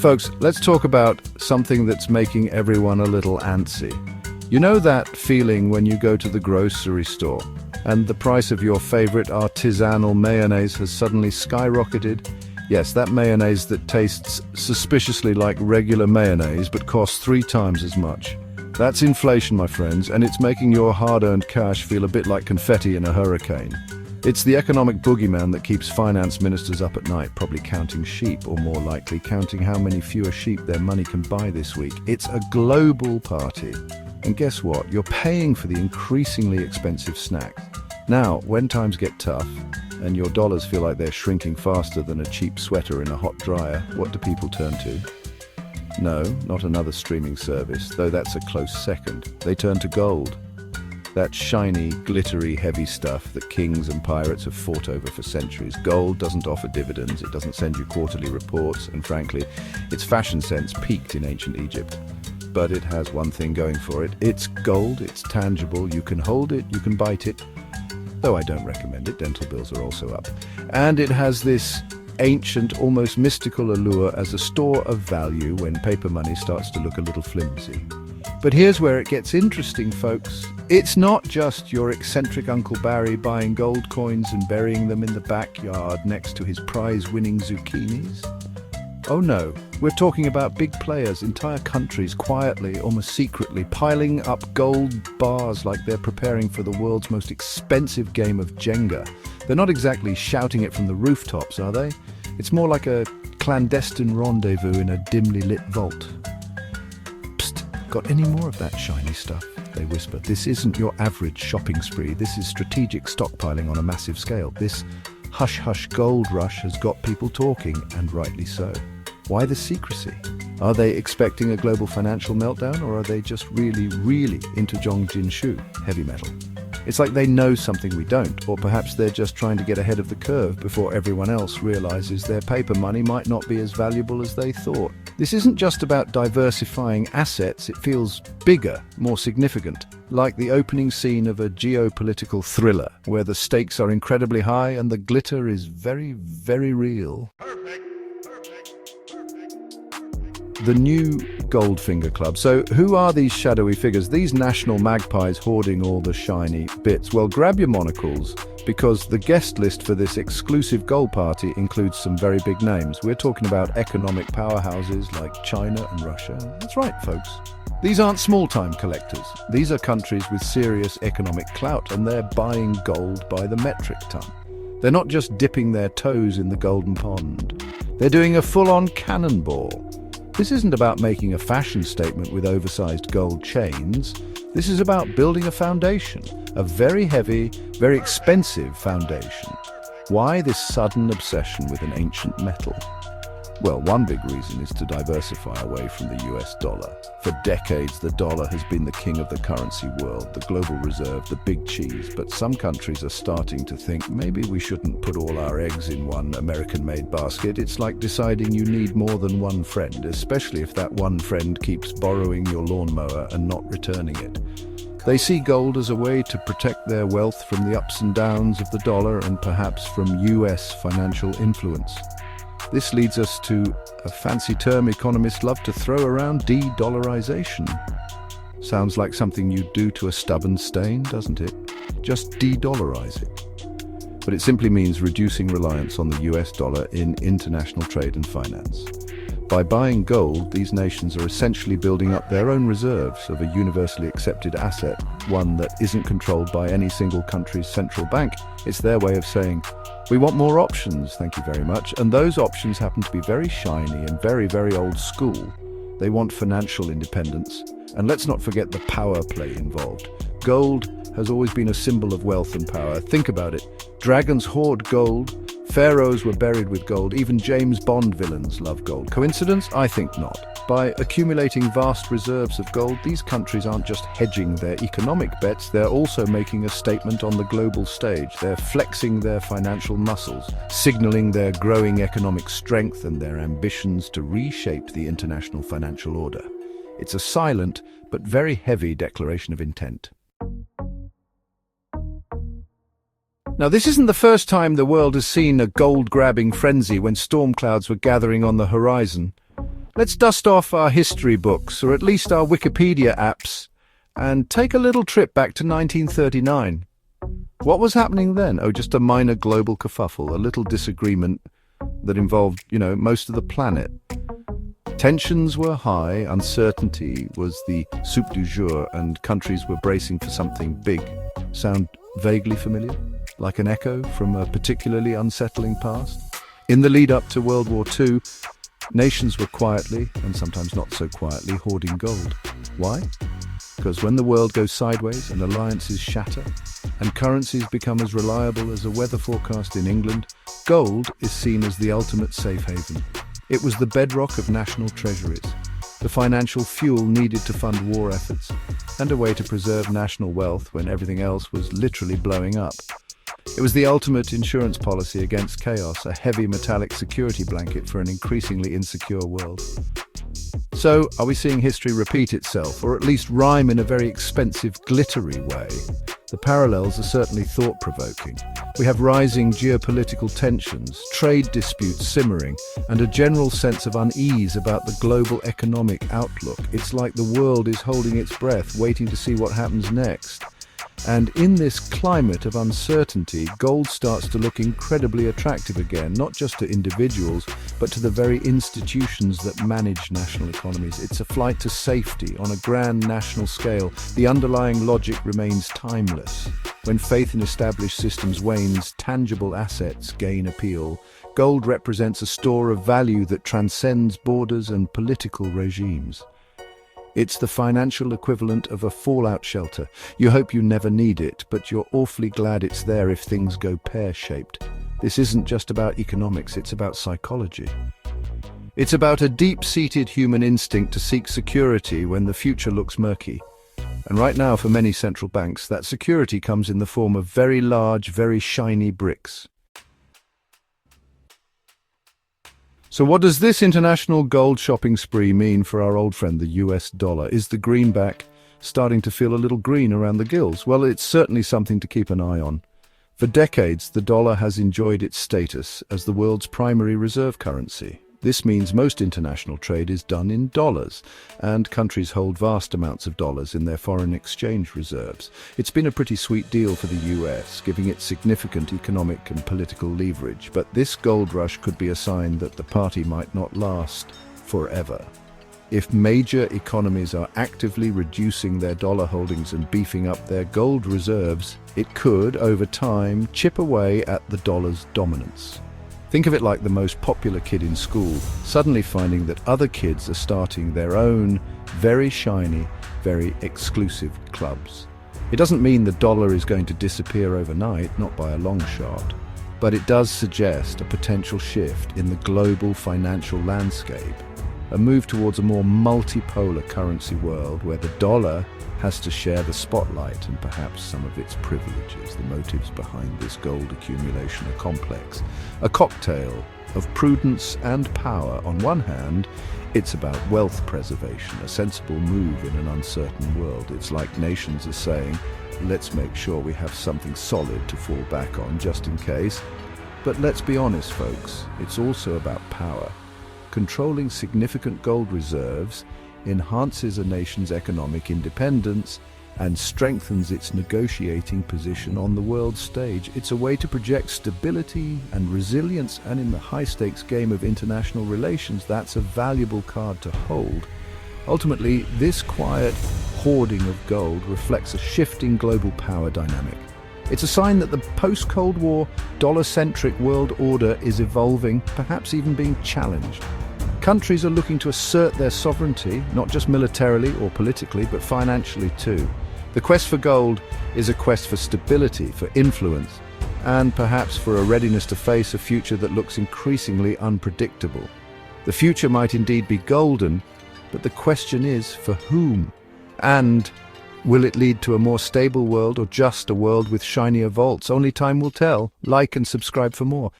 Folks, let's talk about something that's making everyone a little antsy. You know that feeling when you go to the grocery store and the price of your favorite artisanal mayonnaise has suddenly skyrocketed? Yes, that mayonnaise that tastes suspiciously like regular mayonnaise but costs 3 times as much. That's inflation, my friends, and it's making your hard-earned cash feel a bit like confetti in a hurricane. It's the economic boogeyman that keeps finance ministers up at night, probably counting sheep, or more likely, counting how many fewer sheep their money can buy this week. It's a global party. And guess what? You're paying for the increasingly expensive snacks. Now, when times get tough, and your dollars feel like they're shrinking faster than a cheap sweater in a hot dryer, what do people turn to? No, not another streaming service, though that's a close second. They turn to gold. That shiny, glittery, heavy stuff that kings and pirates have fought over for centuries. Gold doesn't offer dividends, it doesn't send you quarterly reports, and frankly, its fashion sense peaked in ancient Egypt. But it has one thing going for it. It's gold, it's tangible, you can hold it, you can bite it. Though I don't recommend it, dental bills are also up. And it has this ancient, almost mystical allure as a store of value when paper money starts to look a little flimsy. But here's where it gets interesting, folks. It's not just your eccentric Uncle Barry buying gold coins and burying them in the backyard next to his prize-winning zucchinis. Oh no, we're talking about big players, entire countries quietly, almost secretly, piling up gold bars like they're preparing for the world's most expensive game of Jenga. They're not exactly shouting it from the rooftops, are they? It's more like a clandestine rendezvous in a dimly lit vault. Psst, got any more of that shiny stuff? They whisper. This isn't your average shopping spree. This is strategic stockpiling on a massive scale. This hush-hush gold rush has got people talking, and rightly so. Why the secrecy? Are they expecting a global financial meltdown, or are they just really, really into Zhongjin heavy metal? It's like they know something we don't, or perhaps they're just trying to get ahead of the curve before everyone else realizes their paper money might not be as valuable as they thought. This isn't just about diversifying assets, it feels bigger, more significant, like the opening scene of a geopolitical thriller, where the stakes are incredibly high and the glitter is very, very real. The new Goldfinger Club. So who are these shadowy figures, these national magpies hoarding all the shiny bits? Well, grab your monocles, because the guest list for this exclusive gold party includes some very big names. We're talking about economic powerhouses like China and Russia. That's right, folks. These aren't small-time collectors. These are countries with serious economic clout, and they're buying gold by the metric ton. They're not just dipping their toes in the golden pond. They're doing a full-on cannonball. This isn't about making a fashion statement with oversized gold chains. This is about building a foundation, a very heavy, very expensive foundation. Why this sudden obsession with an ancient metal? Well, one big reason is to diversify away from the US dollar. For decades, the dollar has been the king of the currency world, the global reserve, the big cheese. But some countries are starting to think maybe we shouldn't put all our eggs in one American-made basket. It's like deciding you need more than one friend, especially if that one friend keeps borrowing your lawnmower and not returning it. They see gold as a way to protect their wealth from the ups and downs of the dollar and perhaps from US financial influence. This leads us to a fancy term economists love to throw around: de-dollarization. Sounds like something you'd do to a stubborn stain, doesn't it? Just de-dollarize it. But it simply means reducing reliance on the US dollar in international trade and finance. By buying gold, these nations are essentially building up their own reserves of a universally accepted asset, one that isn't controlled by any single country's central bank. It's their way of saying, we want more options, thank you very much. And those options happen to be very shiny and very, very old school. They want financial independence. And let's not forget the power play involved. Gold has always been a symbol of wealth and power. Think about it. Dragons hoard gold. Pharaohs were buried with gold. Even James Bond villains love gold. Coincidence? I think not. By accumulating vast reserves of gold, these countries aren't just hedging their economic bets, they're also making a statement on the global stage. They're flexing their financial muscles, signaling their growing economic strength and their ambitions to reshape the international financial order. It's a silent but very heavy declaration of intent. Now, this isn't the first time the world has seen a gold-grabbing frenzy when storm clouds were gathering on the horizon. Let's dust off our history books, or at least our Wikipedia apps, and take a little trip back to 1939. What was happening then? Oh, just a minor global kerfuffle, a little disagreement that involved, most of the planet. Tensions were high, uncertainty was the soup du jour, and countries were bracing for something big. Sound vaguely familiar? Like an echo from a particularly unsettling past? In the lead up to World War II, nations were quietly, and sometimes not so quietly, hoarding gold. Why? Because when the world goes sideways and alliances shatter, and currencies become as reliable as a weather forecast in England, gold is seen as the ultimate safe haven. It was the bedrock of national treasuries, the financial fuel needed to fund war efforts, and a way to preserve national wealth when everything else was literally blowing up. It was the ultimate insurance policy against chaos, a heavy metallic security blanket for an increasingly insecure world. So, are we seeing history repeat itself, or at least rhyme in a very expensive, glittery way? The parallels are certainly thought-provoking. We have rising geopolitical tensions, trade disputes simmering, and a general sense of unease about the global economic outlook. It's like the world is holding its breath, waiting to see what happens next. And in this climate of uncertainty, gold starts to look incredibly attractive again, not just to individuals, but to the very institutions that manage national economies. It's a flight to safety on a grand national scale. The underlying logic remains timeless. When faith in established systems wanes, tangible assets gain appeal. Gold represents a store of value that transcends borders and political regimes. It's the financial equivalent of a fallout shelter. You hope you never need it, but you're awfully glad it's there if things go pear-shaped. This isn't just about economics, it's about psychology. It's about a deep-seated human instinct to seek security when the future looks murky. And right now, for many central banks, that security comes in the form of very large, very shiny bricks. So what does this international gold shopping spree mean for our old friend, the US dollar? Is the greenback starting to feel a little green around the gills? Well, it's certainly something to keep an eye on. For decades, the dollar has enjoyed its status as the world's primary reserve currency. This means most international trade is done in dollars, and countries hold vast amounts of dollars in their foreign exchange reserves. It's been a pretty sweet deal for the US, giving it significant economic and political leverage, but this gold rush could be a sign that the party might not last forever. If major economies are actively reducing their dollar holdings and beefing up their gold reserves, it could, over time, chip away at the dollar's dominance. Think of it like the most popular kid in school, suddenly finding that other kids are starting their own very shiny, very exclusive clubs. It doesn't mean the dollar is going to disappear overnight, not by a long shot, but it does suggest a potential shift in the global financial landscape, a move towards a more multipolar currency world where the dollar has to share the spotlight and perhaps some of its privileges. The motives behind this gold accumulation are complex. A cocktail of prudence and power. On one hand, it's about wealth preservation, a sensible move in an uncertain world. It's like nations are saying, let's make sure we have something solid to fall back on just in case. But let's be honest, folks, it's also about power. Controlling significant gold reserves enhances a nation's economic independence and strengthens its negotiating position on the world stage. It's a way to project stability and resilience, and in the high-stakes game of international relations, that's a valuable card to hold. Ultimately, this quiet hoarding of gold reflects a shifting global power dynamic. It's a sign that the post-Cold War, dollar-centric world order is evolving, perhaps even being challenged. Countries are looking to assert their sovereignty, not just militarily or politically, but financially too. The quest for gold is a quest for stability, for influence, and perhaps for a readiness to face a future that looks increasingly unpredictable. The future might indeed be golden, but the question is, for whom? And will it lead to a more stable world or just a world with shinier vaults? Only time will tell. Like and subscribe for more.